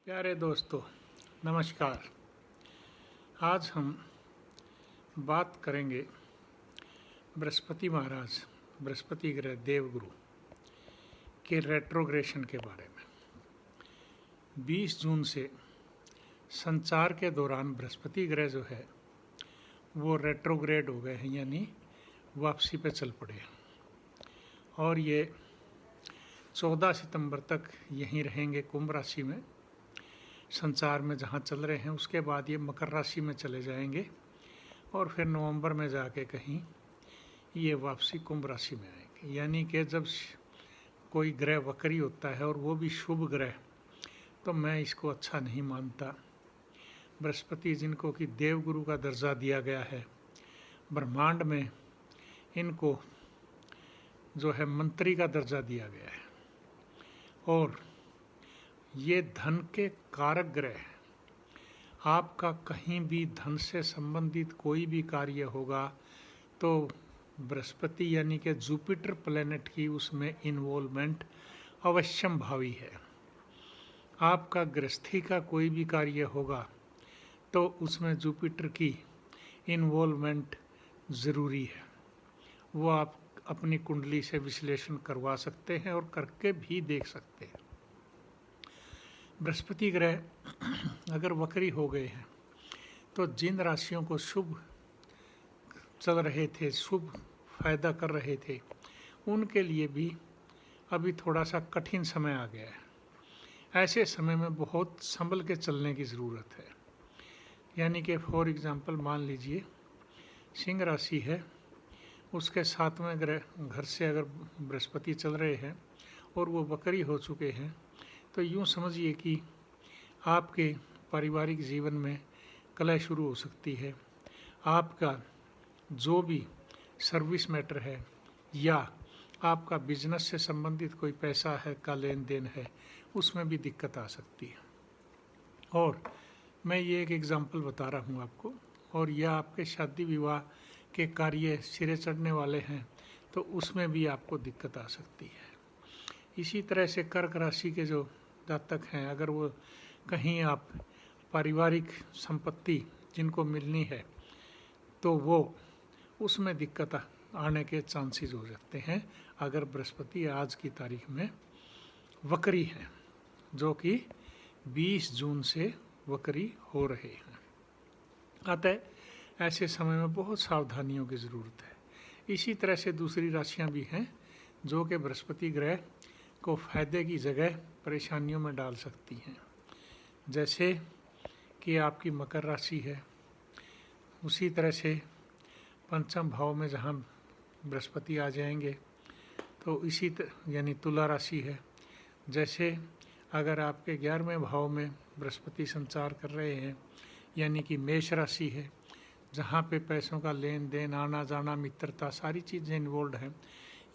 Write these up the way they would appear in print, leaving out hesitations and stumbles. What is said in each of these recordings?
प्यारे दोस्तों, नमस्कार। आज हम बात करेंगे बृहस्पति महाराज, बृहस्पति ग्रह देवगुरु के रेट्रोग्रेशन के बारे में। 20 जून से संचार के दौरान बृहस्पति ग्रह जो है वो रेट्रोग्रेड हो गए हैं, यानी वापसी पे चल पड़े हैं और ये 14 सितंबर तक यहीं रहेंगे कुंभ राशि में, संचार में जहाँ चल रहे हैं। उसके बाद ये मकर राशि में चले जाएंगे और फिर नवंबर में जाके कहीं ये वापसी कुंभ राशि में आएंगे। यानी कि जब कोई ग्रह वक्री होता है और वो भी शुभ ग्रह, तो मैं इसको अच्छा नहीं मानता। बृहस्पति जिनको कि देवगुरु का दर्जा दिया गया है, ब्रह्मांड में इनको जो है मंत्री का दर्जा दिया गया है और ये धन के कारक ग्रह है। आपका कहीं भी धन से संबंधित कोई भी कार्य होगा तो बृहस्पति यानी कि जुपिटर प्लैनेट की उसमें इन्वॉल्वमेंट अवश्यम भावी है। आपका गृहस्थी का कोई भी कार्य होगा तो उसमें जुपिटर की इन्वॉल्वमेंट ज़रूरी है। वो आप अपनी कुंडली से विश्लेषण करवा सकते हैं और करके भी देख सकते हैं। बृहस्पति ग्रह अगर वक्री हो गए हैं तो जिन राशियों को शुभ चल रहे थे, शुभ फायदा कर रहे थे, उनके लिए भी अभी थोड़ा सा कठिन समय आ गया है। ऐसे समय में बहुत संभल के चलने की ज़रूरत है। यानी कि फॉर एग्ज़ाम्पल मान लीजिए सिंह राशि है, उसके 7वें ग्रह घर से अगर बृहस्पति चल रहे हैं और वो वक्री हो चुके हैं, तो यूँ समझिए कि आपके पारिवारिक जीवन में कलह शुरू हो सकती है। आपका जो भी सर्विस मैटर है या आपका बिजनेस से संबंधित कोई पैसा है का लेन देन है, उसमें भी दिक्कत आ सकती है। और मैं ये एक एग्ज़ाम्पल बता रहा हूँ आपको, और यह आपके शादी विवाह के कार्य सिरे चढ़ने वाले हैं तो उसमें भी आपको दिक्कत आ सकती है। इसी तरह से कर्क राशि के जो जातक हैं, अगर वो कहीं आप पारिवारिक संपत्ति जिनको मिलनी है तो वो उसमें दिक्कत आने के चांसेस हो सकते हैं अगर बृहस्पति आज की तारीख में वक्री हैं, जो कि 20 जून से वक्री हो रहे हैं। अतः ऐसे समय में बहुत सावधानियों की ज़रूरत है। इसी तरह से दूसरी राशियां भी हैं जो कि बृहस्पति ग्रह को फायदे की जगह परेशानियों में डाल सकती हैं। जैसे कि आपकी मकर राशि है, उसी तरह से पंचम भाव में जहाँ बृहस्पति आ जाएंगे तो इसी यानी तुला राशि है। जैसे अगर आपके 11वें भाव में बृहस्पति संचार कर रहे हैं, यानी कि मेष राशि है, जहाँ पे पैसों का लेन देन, आना जाना, मित्रता, सारी चीज़ें इन्वॉल्व हैं।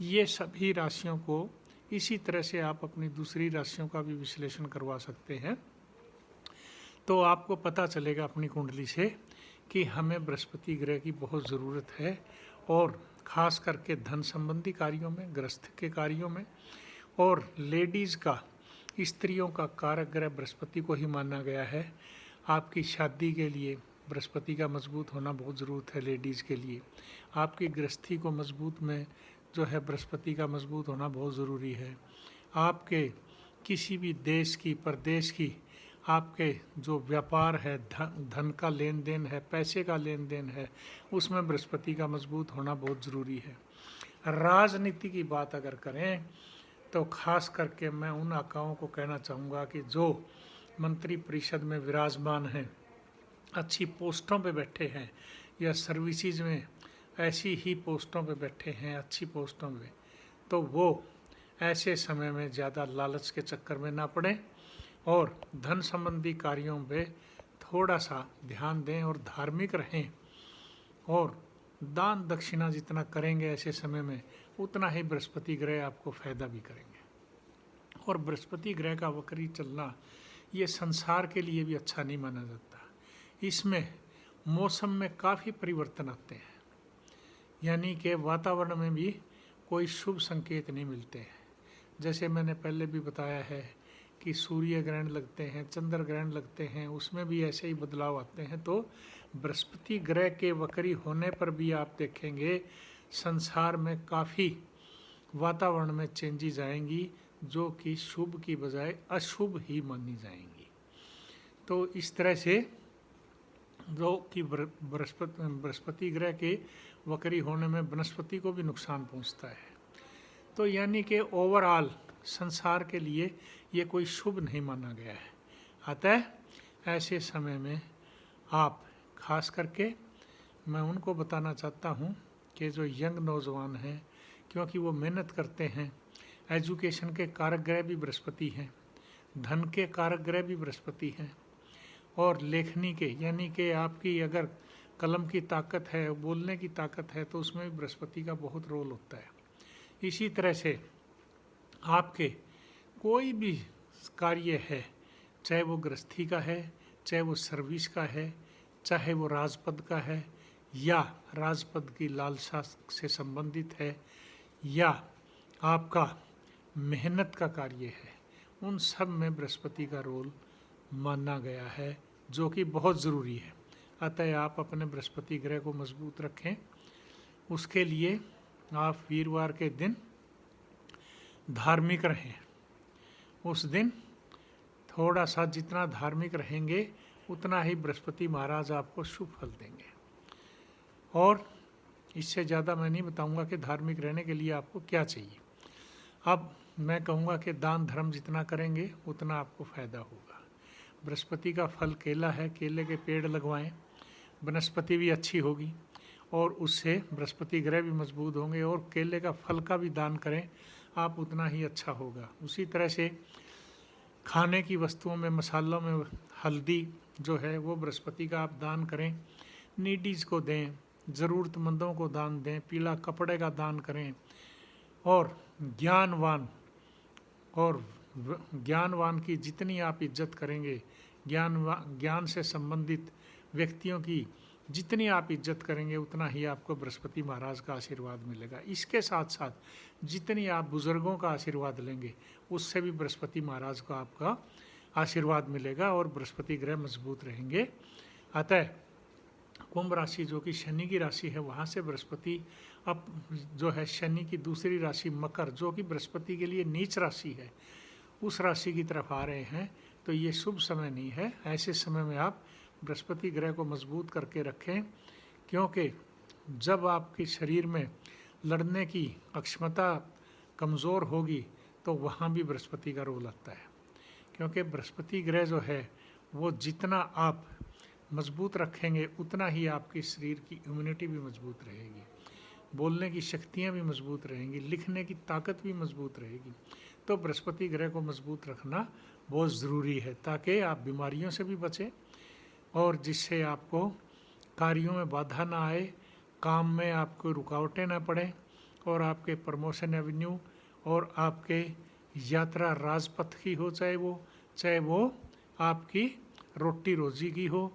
ये सभी राशियों को इसी तरह से आप अपनी दूसरी राशियों का भी विश्लेषण करवा सकते हैं, तो आपको पता चलेगा अपनी कुंडली से कि हमें बृहस्पति ग्रह की बहुत ज़रूरत है। और ख़ास करके धन संबंधी कार्यों में, गृहस्थ के कार्यों में, और लेडीज़ का, स्त्रियों का कारक ग्रह बृहस्पति को ही माना गया है। आपकी शादी के लिए बृहस्पति का मजबूत होना बहुत ज़रूरत है लेडीज़ के लिए। आपकी गृहस्थी को मजबूत में जो है बृहस्पति का मजबूत होना बहुत ज़रूरी है। आपके किसी भी देश की, प्रदेश की, आपके जो व्यापार है, धन का लेन देन है, पैसे का लेन देन है, उसमें बृहस्पति का मजबूत होना बहुत ज़रूरी है। राजनीति की बात अगर करें तो ख़ास करके मैं उन आकाओं को कहना चाहूँगा कि जो मंत्री परिषद में विराजमान हैं, अच्छी पोस्टों पे बैठे हैं या सर्विसेज में ऐसी ही पोस्टों पे बैठे हैं, अच्छी पोस्टों में, तो वो ऐसे समय में ज़्यादा लालच के चक्कर में ना पड़ें और धन संबंधी कार्यों पे थोड़ा सा ध्यान दें और धार्मिक रहें। और दान दक्षिणा जितना करेंगे ऐसे समय में, उतना ही बृहस्पति ग्रह आपको फ़ायदा भी करेंगे। और बृहस्पति ग्रह का वक्री चलना ये संसार के लिए भी अच्छा नहीं माना जाता। इसमें मौसम में काफ़ी परिवर्तन आते हैं, यानी कि वातावरण में भी कोई शुभ संकेत नहीं मिलते हैं। जैसे मैंने पहले भी बताया है कि सूर्य ग्रहण लगते हैं, चंद्र ग्रहण लगते हैं, उसमें भी ऐसे ही बदलाव आते हैं। तो बृहस्पति ग्रह के वक्री होने पर भी आप देखेंगे संसार में काफ़ी वातावरण में चेंजेस आएंगी, जो कि शुभ की बजाय अशुभ ही मानी जाएंगी। तो इस तरह से जो कि बृहस्पति ग्रह के वक्री होने में वनस्पति को भी नुकसान पहुंचता है। तो यानी कि ओवरऑल संसार के लिए ये कोई शुभ नहीं माना गया है। अतः ऐसे समय में आप खास करके मैं उनको बताना चाहता हूँ कि जो यंग नौजवान हैं, क्योंकि वो मेहनत करते हैं, एजुकेशन के कारक ग्रह भी बृहस्पति हैं, धन के कारक ग्रह भी बृहस्पति हैं, और लेखनी के यानी कि आपकी अगर कलम की ताकत है, बोलने की ताकत है, तो उसमें भी बृहस्पति का बहुत रोल होता है। इसी तरह से आपके कोई भी कार्य है, चाहे वो गृहस्थी का है, चाहे वो सर्विस का है, चाहे वो राजपद का है या राजपद की लालसा से संबंधित है, या आपका मेहनत का कार्य है, उन सब में बृहस्पति का रोल माना गया है, जो कि बहुत ज़रूरी है। अतः आप अपने बृहस्पति ग्रह को मजबूत रखें। उसके लिए आप वीरवार के दिन धार्मिक रहें। उस दिन थोड़ा सा जितना धार्मिक रहेंगे उतना ही बृहस्पति महाराज आपको शुभ फल देंगे। और इससे ज़्यादा मैं नहीं बताऊंगा कि धार्मिक रहने के लिए आपको क्या चाहिए। अब मैं कहूँगा कि दान धर्म जितना करेंगे उतना आपको फ़ायदा होगा। बृहस्पति का फल केला है, केले के पेड़ लगवाएं, वनस्पति भी अच्छी होगी और उससे बृहस्पति ग्रह भी मजबूत होंगे, और केले का फल का भी दान करें आप, उतना ही अच्छा होगा। उसी तरह से खाने की वस्तुओं में, मसालों में हल्दी जो है वो बृहस्पति का आप दान करें, नीडीज़ को दें, ज़रूरतमंदों को दान दें, पीला कपड़े का दान करें, और ज्ञानवान की जितनी आप इज्जत करेंगे, ज्ञान से संबंधित व्यक्तियों की जितनी आप इज्जत करेंगे उतना ही आपको बृहस्पति महाराज का आशीर्वाद मिलेगा। इसके साथ साथ जितनी आप बुज़ुर्गों का आशीर्वाद लेंगे उससे भी बृहस्पति महाराज को आपका आशीर्वाद मिलेगा और बृहस्पति ग्रह मजबूत रहेंगे। अतः कुंभ राशि जो कि शनि की राशि है, वहाँ से बृहस्पति अब जो है शनि की दूसरी राशि मकर, जो कि बृहस्पति के लिए नीच राशि है, उस राशि की तरफ आ रहे हैं। तो ये शुभ समय नहीं है। ऐसे समय में आप बृहस्पति ग्रह को मजबूत करके रखें, क्योंकि जब आपके शरीर में लड़ने की अक्षमता कमज़ोर होगी तो वहाँ भी बृहस्पति का रोल आता है। क्योंकि बृहस्पति ग्रह जो है वो जितना आप मजबूत रखेंगे उतना ही आपके शरीर की इम्यूनिटी भी मजबूत रहेगी, बोलने की शक्तियाँ भी मजबूत रहेंगी, लिखने की ताकत भी मजबूत रहेगी। तो बृहस्पति ग्रह को मजबूत रखना बहुत ज़रूरी है, ताकि आप बीमारियों से भी बचें और जिससे आपको कार्यों में बाधा ना आए, काम में आपको रुकावटें ना पड़े, और आपके प्रमोशन एवेन्यू और आपके यात्रा राजपथ की हो, चाहे वो आपकी रोटी रोजी की हो,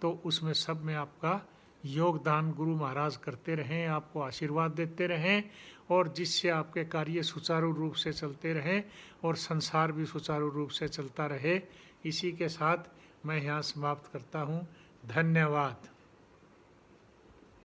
तो उसमें सब में आपका योगदान गुरु महाराज करते रहें, आपको आशीर्वाद देते रहें, और जिससे आपके कार्य सुचारू रूप से चलते रहें और संसार भी सुचारू रूप से चलता रहे। इसी के साथ मैं यहाँ समाप्त करता हूँ। धन्यवाद।